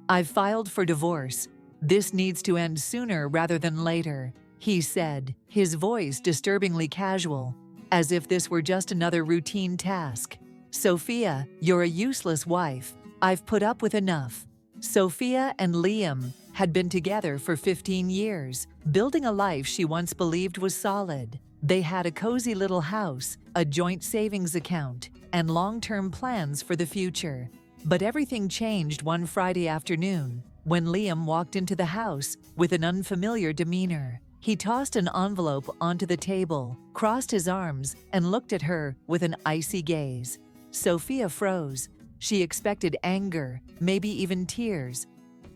"I've filed for divorce. This needs to end sooner rather than later," he said, his voice disturbingly casual, as if this were just another routine task. "Sophia, you're a useless wife. I've put up with enough." Sophia and Liam had been together for 15 years, building a life she once believed was solid. They had a cozy little house, a joint savings account, and long-term plans for the future. But everything changed one Friday afternoon when Liam walked into the house with an unfamiliar demeanor. He tossed an envelope onto the table, crossed his arms, and looked at her with an icy gaze. Sophia froze. She expected anger, maybe even tears,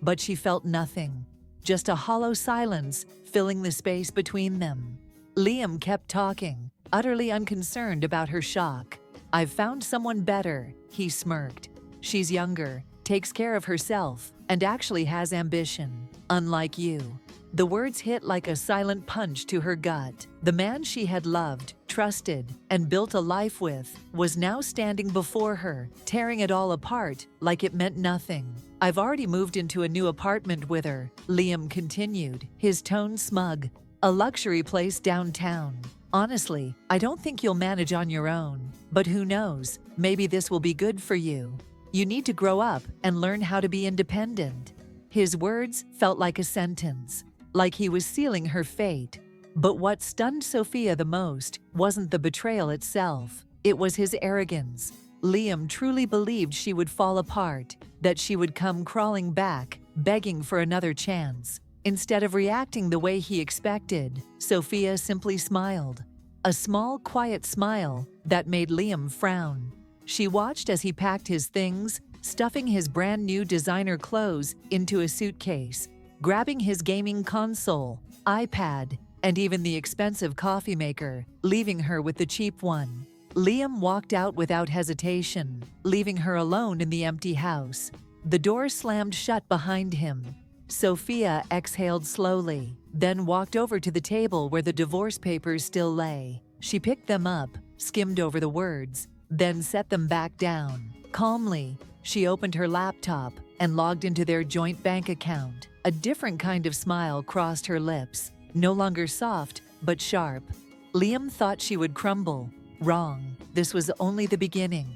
but she felt nothing, just a hollow silence filling the space between them. Liam kept talking, utterly unconcerned about her shock. "I've found someone better," he smirked. "She's younger, takes care of herself, and actually has ambition, unlike you." The words hit like a silent punch to her gut. The man she had loved, trusted, and built a life with was now standing before her, tearing it all apart like it meant nothing. "I've already moved into a new apartment with her," Liam continued, his tone smug. "A luxury place downtown. Honestly, I don't think you'll manage on your own. But who knows, maybe this will be good for you. You need to grow up and learn how to be independent." His words felt like a sentence, like he was sealing her fate. But what stunned Sophia the most wasn't the betrayal itself. It was his arrogance. Liam truly believed she would fall apart, that she would come crawling back, begging for another chance. Instead of reacting the way he expected, Sophia simply smiled. A small, quiet smile that made Liam frown. She watched as he packed his things, stuffing his brand new designer clothes into a suitcase, grabbing his gaming console, iPad, and even the expensive coffee maker, leaving her with the cheap one. Liam walked out without hesitation, leaving her alone in the empty house. The door slammed shut behind him. Sophia exhaled slowly, then walked over to the table where the divorce papers still lay. She picked them up, skimmed over the words, then set them back down. Calmly, she opened her laptop and logged into their joint bank account. A different kind of smile crossed her lips, no longer soft, but sharp. Liam thought she would crumble. Wrong. This was only the beginning.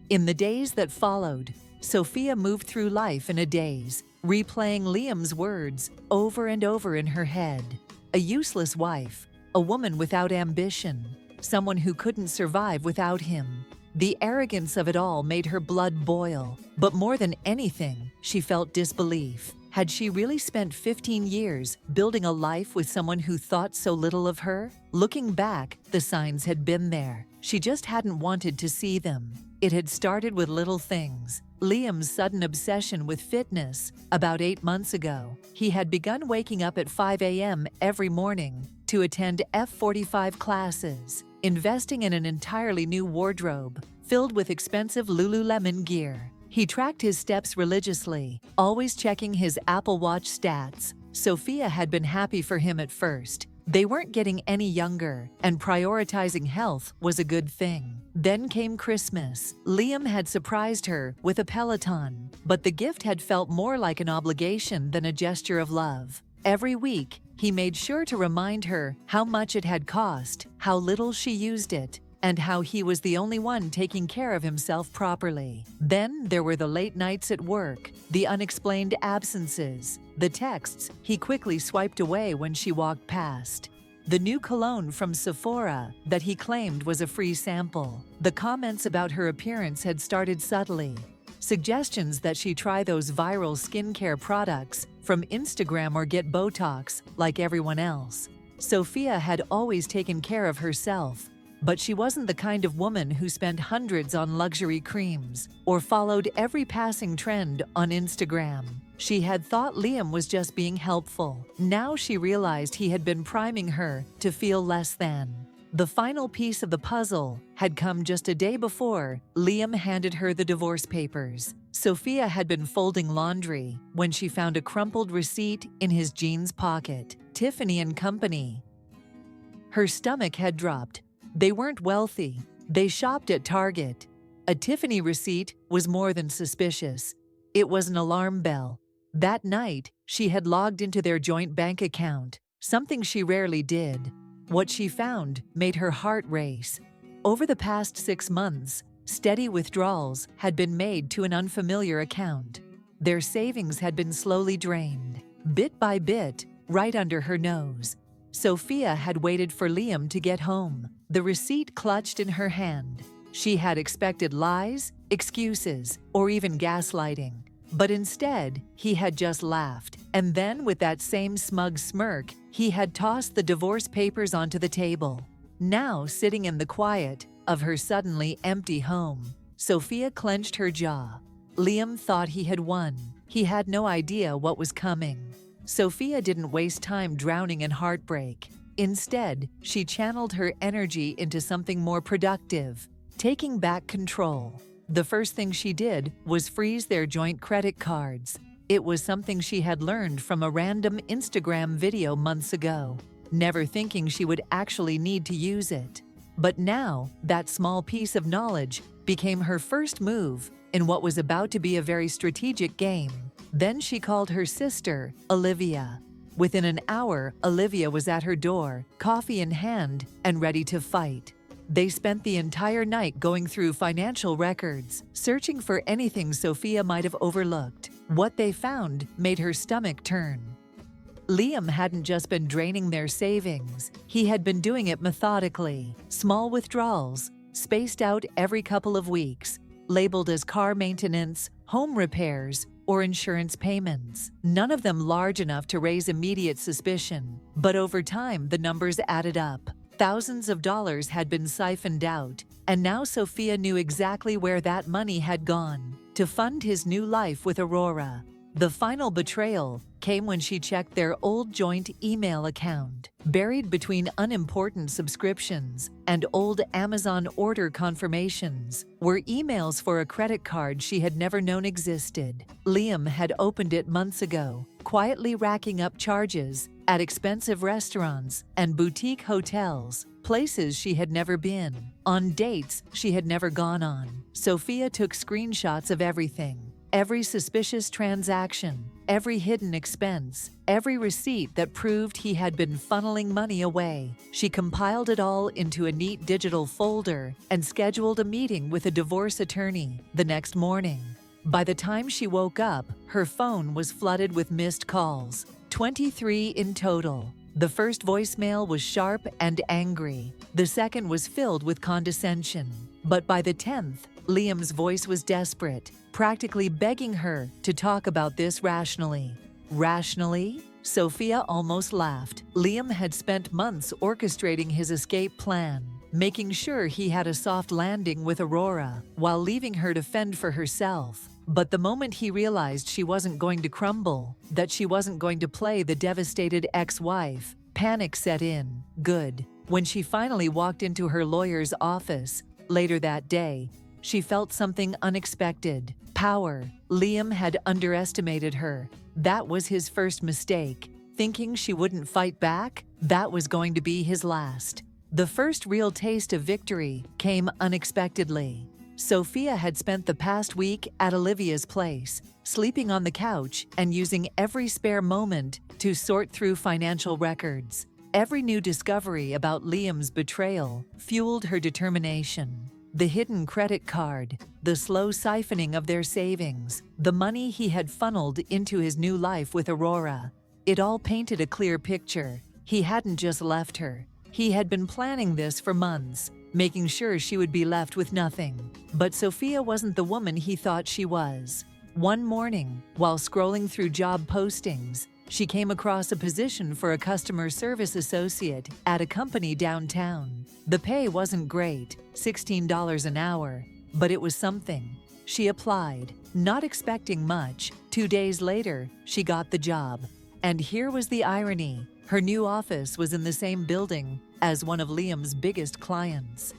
In the days that followed, Sophia moved through life in a daze, replaying Liam's words over and over in her head. A useless wife, a woman without ambition, someone who couldn't survive without him. The arrogance of it all made her blood boil, but more than anything, she felt disbelief. Had she really spent 15 years building a life with someone who thought so little of her? Looking back, the signs had been there. She just hadn't wanted to see them. It had started with little things. Liam's sudden obsession with fitness. About 8 months ago, he had begun waking up at 5 a.m. every morning to attend F45 classes, investing in an entirely new wardrobe filled with expensive Lululemon gear. He tracked his steps religiously, always checking his Apple Watch stats. Sophia had been happy for him at first. They weren't getting any younger, and prioritizing health was a good thing. Then came Christmas. Liam had surprised her with a Peloton, but the gift had felt more like an obligation than a gesture of love. Every week, he made sure to remind her how much it had cost, how little she used it, and how he was the only one taking care of himself properly. Then there were the late nights at work, the unexplained absences, the texts he quickly swiped away when she walked past, the new cologne from Sephora that he claimed was a free sample. The comments about her appearance had started subtly. Suggestions that she try those viral skincare products from Instagram or get Botox like everyone else. Sophia had always taken care of herself, but she wasn't the kind of woman who spent hundreds on luxury creams or followed every passing trend on Instagram. She had thought Liam was just being helpful. Now she realized he had been priming her to feel less than. The final piece of the puzzle had come just a day before Liam handed her the divorce papers. Sophia had been folding laundry when she found a crumpled receipt in his jeans pocket. Tiffany & Company. Her stomach had dropped. They weren't wealthy. They shopped at Target. A Tiffany receipt was more than suspicious. It was an alarm bell. That night, she had logged into their joint bank account, something she rarely did. What she found made her heart race. Over the past 6 months, steady withdrawals had been made to an unfamiliar account. Their savings had been slowly drained, bit by bit, right under her nose. Sophia had waited for Liam to get home, the receipt clutched in her hand. She had expected lies, excuses, or even gaslighting. But instead, he had just laughed, and then with that same smug smirk, he had tossed the divorce papers onto the table. Now, sitting in the quiet of her suddenly empty home, Sophia clenched her jaw. Liam thought he had won. He had no idea what was coming. Sophia didn't waste time drowning in heartbreak. Instead, she channeled her energy into something more productive, taking back control. The first thing she did was freeze their joint credit cards. It was something she had learned from a random Instagram video months ago, never thinking she would actually need to use it. But now, that small piece of knowledge became her first move in what was about to be a very strategic game. Then she called her sister, Olivia. Within an hour, Olivia was at her door, coffee in hand, and ready to fight. They spent the entire night going through financial records, searching for anything Sophia might have overlooked. What they found made her stomach turn. Liam hadn't just been draining their savings, he had been doing it methodically. Small withdrawals, spaced out every couple of weeks, labeled as car maintenance, home repairs, or insurance payments. None of them large enough to raise immediate suspicion, but over time the numbers added up. Thousands of dollars had been siphoned out, and now Sophia knew exactly where that money had gone, to fund his new life with Aurora. The final betrayal came when she checked their old joint email account. Buried between unimportant subscriptions and old Amazon order confirmations were emails for a credit card she had never known existed. Liam had opened it months ago, quietly racking up charges at expensive restaurants and boutique hotels, places she had never been, on dates she had never gone on. Sophia took screenshots of everything. Every suspicious transaction, every hidden expense, every receipt that proved he had been funneling money away. She compiled it all into a neat digital folder and scheduled a meeting with a divorce attorney the next morning. By the time she woke up, her phone was flooded with missed calls, 23 in total. The first voicemail was sharp and angry. The second was filled with condescension. But by the 10th, Liam's voice was desperate, practically begging her to talk about this rationally. Rationally? Sophia almost laughed. Liam had spent months orchestrating his escape plan, making sure he had a soft landing with Aurora, while leaving her to fend for herself. But the moment he realized she wasn't going to crumble, that she wasn't going to play the devastated ex-wife, panic set in. Good. When she finally walked into her lawyer's office later that day, she felt something unexpected. Power. Liam had underestimated her. That was his first mistake. Thinking she wouldn't fight back, that was going to be his last. The first real taste of victory came unexpectedly. Sophia had spent the past week at Olivia's place, sleeping on the couch and using every spare moment to sort through financial records. Every new discovery about Liam's betrayal fueled her determination. The hidden credit card, the slow siphoning of their savings, the money he had funneled into his new life with Aurora. It all painted a clear picture. He hadn't just left her. He had been planning this for months, making sure she would be left with nothing. But Sophia wasn't the woman he thought she was. One morning, while scrolling through job postings, she came across a position for a customer service associate at a company downtown. The pay wasn't great, $16 an hour, but it was something. She applied, not expecting much. 2 days later, she got the job. And here was the irony. Her new office was in the same building as one of Liam's biggest clients.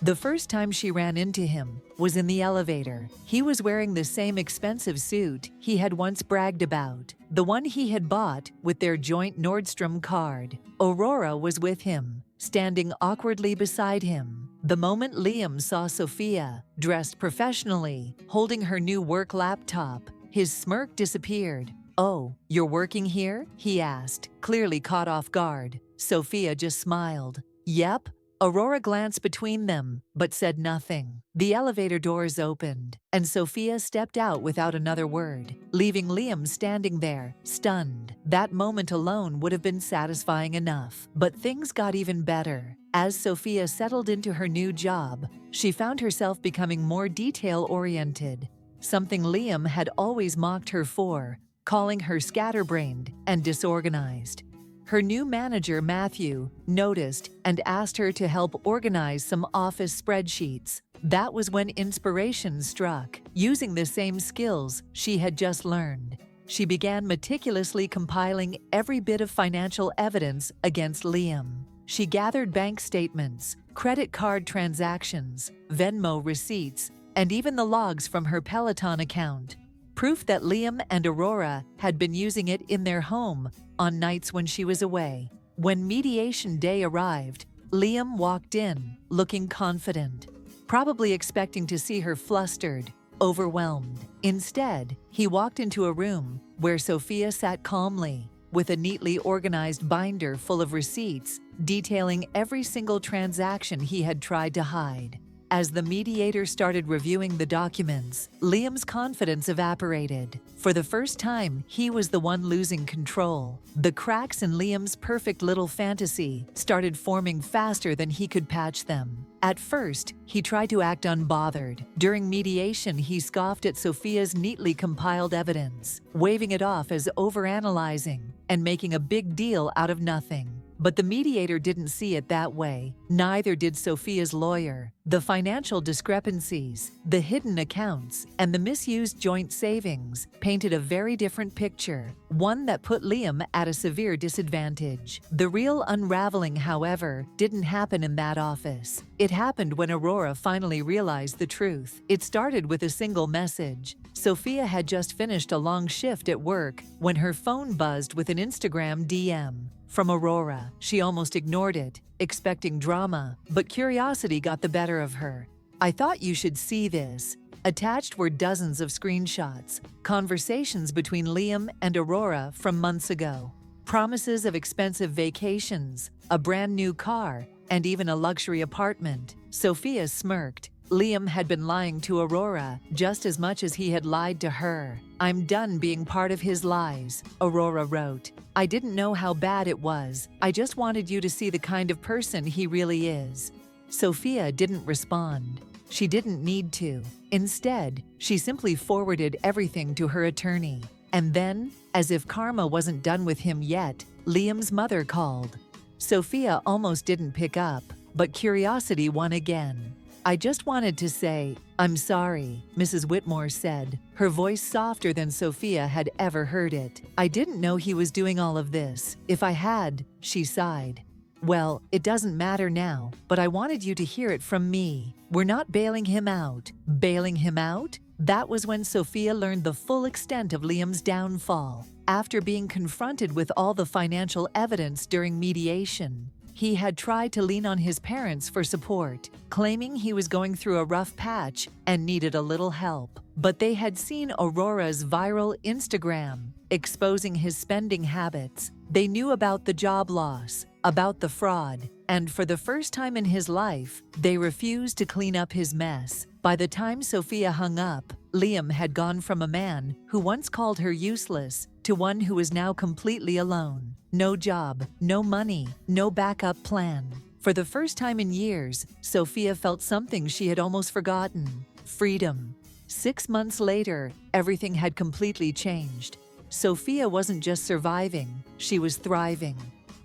The first time she ran into him was in the elevator. He was wearing the same expensive suit he had once bragged about, the one he had bought with their joint Nordstrom card. Aurora was with him, standing awkwardly beside him. The moment Liam saw Sophia, dressed professionally, holding her new work laptop, his smirk disappeared. "Oh, you're working here?" he asked, clearly caught off guard. Sophia just smiled. "Yep." Aurora glanced between them, but said nothing. The elevator doors opened, and Sophia stepped out without another word, leaving Liam standing there, stunned. That moment alone would have been satisfying enough. But things got even better. As Sophia settled into her new job, she found herself becoming more detail-oriented, something Liam had always mocked her for, calling her scatterbrained and disorganized. Her new manager, Matthew, noticed and asked her to help organize some office spreadsheets. That was when inspiration struck. Using the same skills she had just learned, she began meticulously compiling every bit of financial evidence against Liam. She gathered bank statements, credit card transactions, Venmo receipts, and even the logs from her Peloton account. Proof that Liam and Aurora had been using it in their home on nights when she was away. When mediation day arrived, Liam walked in, looking confident, probably expecting to see her flustered, overwhelmed. Instead, he walked into a room where Sophia sat calmly, with a neatly organized binder full of receipts detailing every single transaction he had tried to hide. As the mediator started reviewing the documents, Liam's confidence evaporated. For the first time, he was the one losing control. The cracks in Liam's perfect little fantasy started forming faster than he could patch them. At first, he tried to act unbothered. During mediation, he scoffed at Sophia's neatly compiled evidence, waving it off as overanalyzing and making a big deal out of nothing. But the mediator didn't see it that way. Neither did Sophia's lawyer. The financial discrepancies, the hidden accounts, and the misused joint savings painted a very different picture, one that put Liam at a severe disadvantage. The real unraveling, however, didn't happen in that office. It happened when Aurora finally realized the truth. It started with a single message. Sophia had just finished a long shift at work when her phone buzzed with an Instagram DM from Aurora. She almost ignored it, expecting drama, but curiosity got the better of her. "I thought you should see this." Attached were dozens of screenshots, conversations between Liam and Aurora from months ago, promises of expensive vacations, a brand new car, and even a luxury apartment. Sophia smirked. Liam had been lying to Aurora just as much as he had lied to her. "I'm done being part of his lies," Aurora wrote. "I didn't know how bad it was. I just wanted you to see the kind of person he really is." Sophia didn't respond. She didn't need to. Instead, she simply forwarded everything to her attorney. And then, as if karma wasn't done with him yet, Liam's mother called. Sophia almost didn't pick up, but curiosity won again. "I just wanted to say, I'm sorry," Mrs. Whitmore said, her voice softer than Sophia had ever heard it. "I didn't know he was doing all of this. If I had," she sighed. "Well, it doesn't matter now, but I wanted you to hear it from me. We're not bailing him out." Bailing him out? That was when Sophia learned the full extent of Liam's downfall. After being confronted with all the financial evidence during mediation, he had tried to lean on his parents for support, claiming he was going through a rough patch and needed a little help. But they had seen Aurora's viral Instagram exposing his spending habits. They knew about the job loss, about the fraud, and for the first time in his life, they refused to clean up his mess. By the time Sophia hung up, Liam had gone from a man who once called her useless to one who was now completely alone. No job, no money, no backup plan. For the first time in years, Sophia felt something she had almost forgotten: freedom. 6 months later, everything had completely changed. Sophia wasn't just surviving, she was thriving.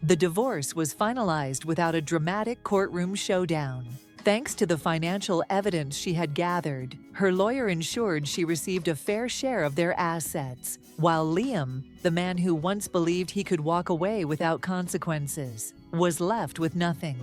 The divorce was finalized without a dramatic courtroom showdown. Thanks to the financial evidence she had gathered, her lawyer ensured she received a fair share of their assets, while Liam, the man who once believed he could walk away without consequences, was left with nothing.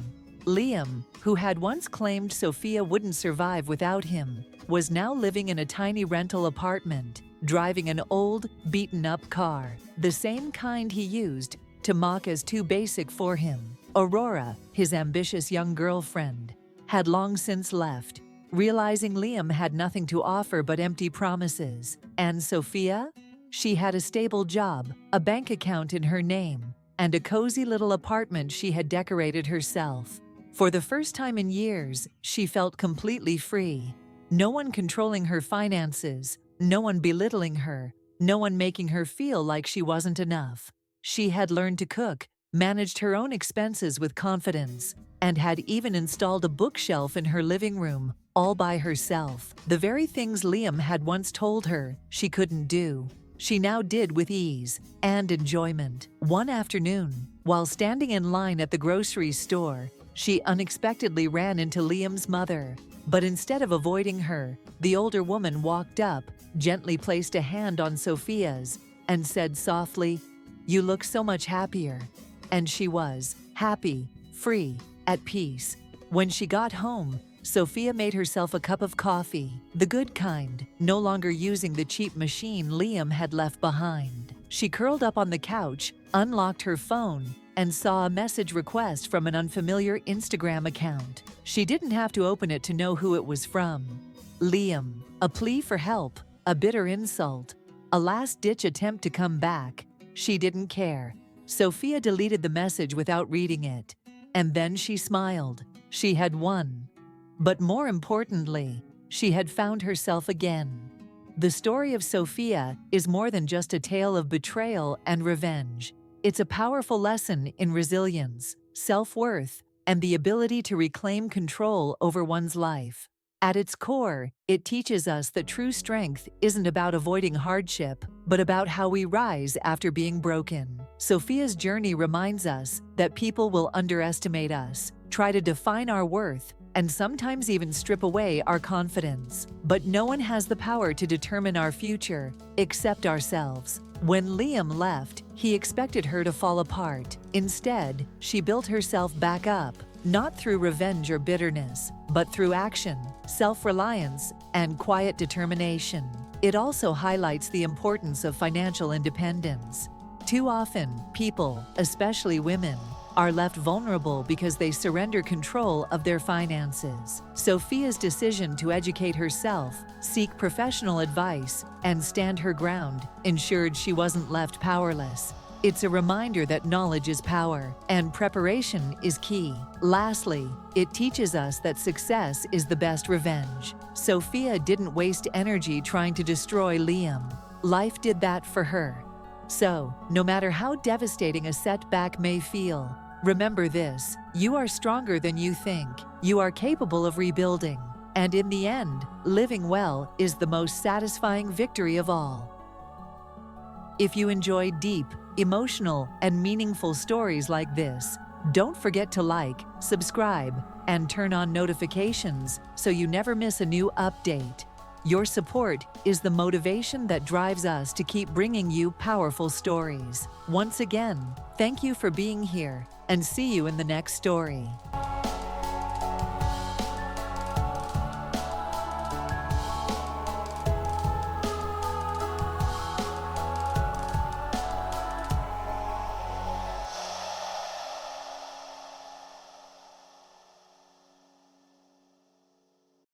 Liam, who had once claimed Sophia wouldn't survive without him, was now living in a tiny rental apartment, driving an old, beaten-up car, the same kind he used to mock as too basic for him. Aurora, his ambitious young girlfriend, had long since left. realizing Liam had nothing to offer but empty promises. And Sophia? She had a stable job, a bank account in her name, and a cozy little apartment she had decorated herself. For the first time in years, she felt completely free. No one controlling her finances, no one belittling her, no one making her feel like she wasn't enough. She had learned to cook, managed her own expenses with confidence, and had even installed a bookshelf in her living room, all by herself. The very things Liam had once told her she couldn't do, she now did with ease and enjoyment. One afternoon, while standing in line at the grocery store, she unexpectedly ran into Liam's mother. But instead of avoiding her, the older woman walked up, gently placed a hand on Sophia's, and said softly, "You look so much happier." And she was happy, free, at peace. When she got home, Sophia made herself a cup of coffee, the good kind, no longer using the cheap machine Liam had left behind. She curled up on the couch, unlocked her phone, and saw a message request from an unfamiliar Instagram account. She didn't have to open it to know who it was from. Liam, a plea for help, a bitter insult, a last-ditch attempt to come back. She didn't care. Sophia deleted the message without reading it. And then she smiled. She had won. But more importantly, she had found herself again. The story of Sophia is more than just a tale of betrayal and revenge. It's a powerful lesson in resilience, self-worth, and the ability to reclaim control over one's life. At its core, it teaches us that true strength isn't about avoiding hardship, but about how we rise after being broken. Sophia's journey reminds us that people will underestimate us, try to define our worth, and sometimes even strip away our confidence. But no one has the power to determine our future except ourselves. When Liam left, he expected her to fall apart. Instead, she built herself back up, not through revenge or bitterness, but through action, self-reliance, and quiet determination. It also highlights the importance of financial independence. Too often, people, especially women, are left vulnerable because they surrender control of their finances. Sophia's decision to educate herself, seek professional advice, and stand her ground ensured she wasn't left powerless. It's a reminder that knowledge is power, and preparation is key. Lastly, it teaches us that success is the best revenge. Sophia didn't waste energy trying to destroy Liam. Life did that for her. So, no matter how devastating a setback may feel, remember this: you are stronger than you think. You are capable of rebuilding. And in the end, living well is the most satisfying victory of all. If you enjoy deep, emotional, and meaningful stories like this, don't forget to like, subscribe, and turn on notifications so you never miss a new update. Your support is the motivation that drives us to keep bringing you powerful stories. Once again, thank you for being here, and see you in the next story.